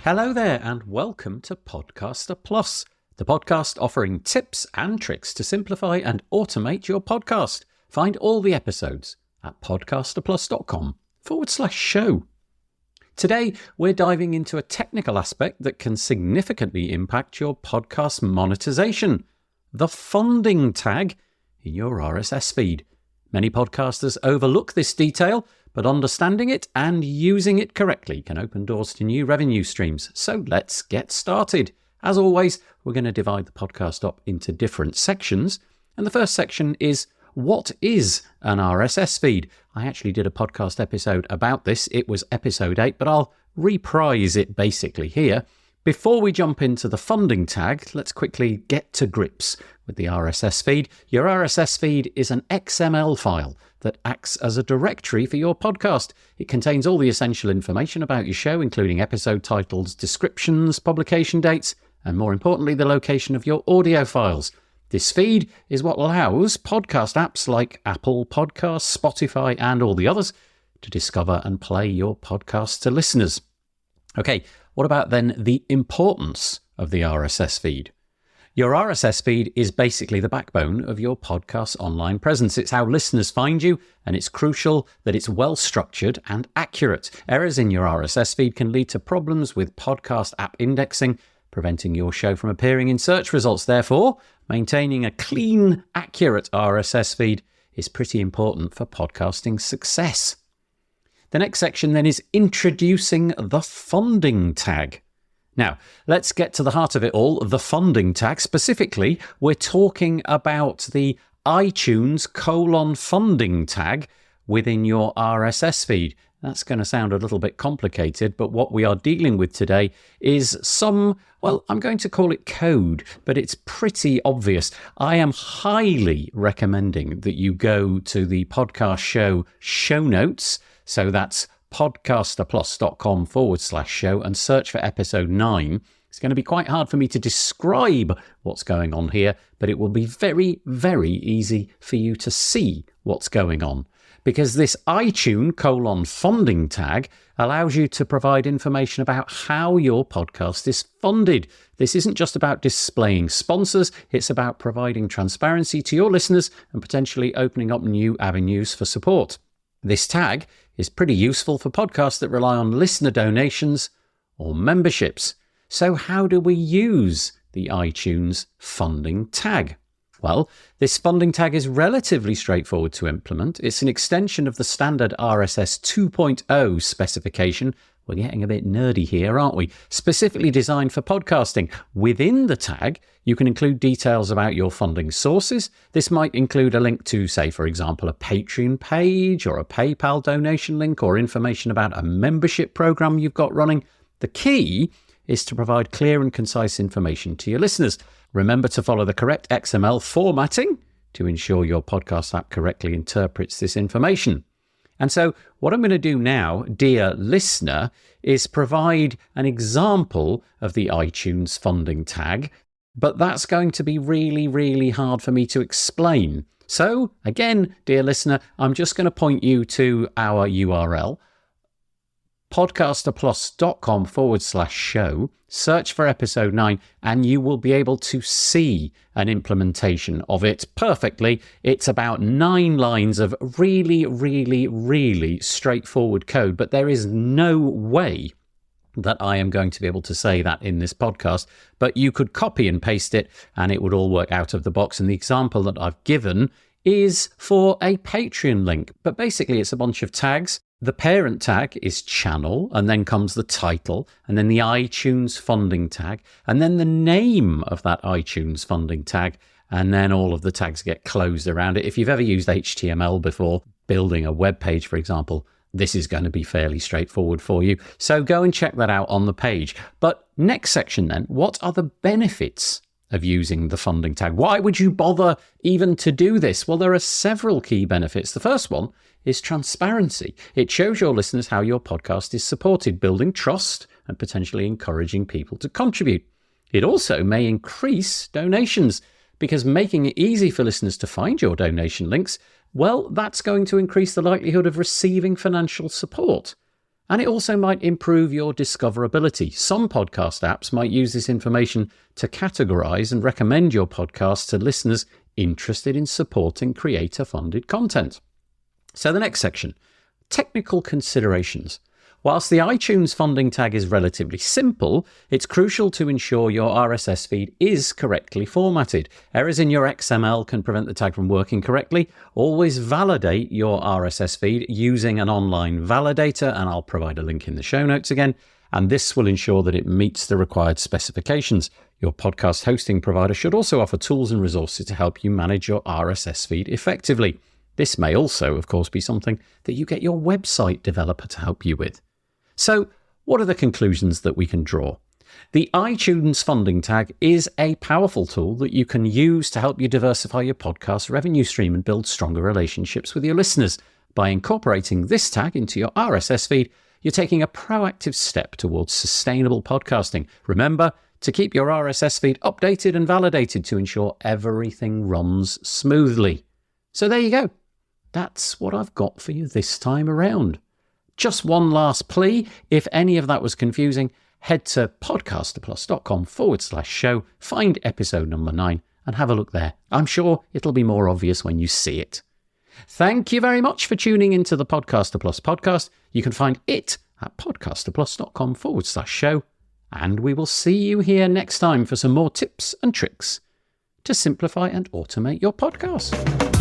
Hello there and welcome to Podcaster Plus, the podcast offering tips and tricks to simplify and automate your podcast. Find all the episodes at podcasterplus.com/show. Today, we're diving into a technical aspect that can significantly impact your podcast monetization, the funding tag in your RSS feed. Many podcasters overlook this detail, but understanding it and using it correctly can open doors to new revenue streams. So let's get started. As always, we're going to divide the podcast up into different sections. And the first section is, what is an RSS feed? I actually did a podcast episode about this. It was episode 8, but I'll reprise it basically here. Before we jump into the funding tag, let's quickly get to grips with the RSS feed. Your RSS feed is an XML file that acts as a directory for your podcast. It contains all the essential information about your show, including episode titles, descriptions, publication dates, and more importantly, the location of your audio files. This feed is what allows podcast apps like Apple Podcasts, Spotify, and all the others to discover and play your podcast to listeners. Okay, what about then the importance of the RSS feed? Your RSS feed is basically the backbone of your podcast's online presence. It's how listeners find you, and it's crucial that it's well structured and accurate. Errors in your RSS feed can lead to problems with podcast app indexing, preventing your show from appearing in search results. Therefore, maintaining a clean, accurate RSS feed is pretty important for podcasting success. The next section then is introducing the funding tag. Now, let's get to the heart of it all, the funding tag. Specifically, we're talking about the iTunes funding tag within your RSS feed. That's going to sound a little bit complicated, but what we are dealing with today is I'm going to call it code, but it's pretty obvious. I am highly recommending that you go to the podcast show notes. So that's podcasterplus.com/show and search for episode 9. It's going to be quite hard for me to describe what's going on here, but it will be very, very easy for you to see what's going on. Because this iTunes funding tag allows you to provide information about how your podcast is funded. This isn't just about displaying sponsors, it's about providing transparency to your listeners and potentially opening up new avenues for support. This tag is pretty useful for podcasts that rely on listener donations or memberships. So how do we use the iTunes funding tag? Well, this funding tag is relatively straightforward to implement. It's an extension of the standard RSS 2.0 specification. We're getting a bit nerdy here, aren't we? Specifically designed for podcasting. Within the tag, you can include details about your funding sources. This might include a link to, say, for example, a Patreon page or a PayPal donation link or information about a membership program you've got running. The key is to provide clear and concise information to your listeners. Remember to follow the correct XML formatting to ensure your podcast app correctly interprets this information. And so what I'm going to do now, dear listener, is provide an example of the iTunes funding tag, but that's going to be really, really hard for me to explain. So again, dear listener, I'm just going to point you to our URL, podcasterplus.com/show, search for episode 9, and you will be able to see an implementation of it perfectly. It's about 9 lines of really, really, really straightforward code, but there is no way that I am going to be able to say that in this podcast, but you could copy and paste it and it would all work out of the box. And the example that I've given is for a Patreon link, but basically it's a bunch of tags. The parent tag is channel, and then comes the title, and then the iTunes funding tag, and then the name of that iTunes funding tag, and then all of the tags get closed around it. If you've ever used HTML before, building a web page, for example, this is going to be fairly straightforward for you. So go and check that out on the page. But next section then, what are the benefits of using the funding tag? Why would you bother even to do this? Well, there are several key benefits. The first one is transparency. It shows your listeners how your podcast is supported, building trust and potentially encouraging people to contribute. It also may increase donations because making it easy for listeners to find your donation links, well, that's going to increase the likelihood of receiving financial support. And it also might improve your discoverability. Some podcast apps might use this information to categorize and recommend your podcast to listeners interested in supporting creator-funded content. So the next section, technical considerations. Whilst the iTunes funding tag is relatively simple, it's crucial to ensure your RSS feed is correctly formatted. Errors in your XML can prevent the tag from working correctly. Always validate your RSS feed using an online validator, and I'll provide a link in the show notes again. And this will ensure that it meets the required specifications. Your podcast hosting provider should also offer tools and resources to help you manage your RSS feed effectively. This may also, of course, be something that you get your website developer to help you with. So, what are the conclusions that we can draw? The iTunes funding tag is a powerful tool that you can use to help you diversify your podcast revenue stream and build stronger relationships with your listeners. By incorporating this tag into your RSS feed, you're taking a proactive step towards sustainable podcasting. Remember to keep your RSS feed updated and validated to ensure everything runs smoothly. So there you go. That's what I've got for you this time around. Just one last plea. If any of that was confusing, head to podcasterplus.com/show, find episode number 9 and have a look there. I'm sure it'll be more obvious when you see it. Thank you very much for tuning into the Podcaster Plus podcast. You can find it at podcasterplus.com/show. And we will see you here next time for some more tips and tricks to simplify and automate your podcast.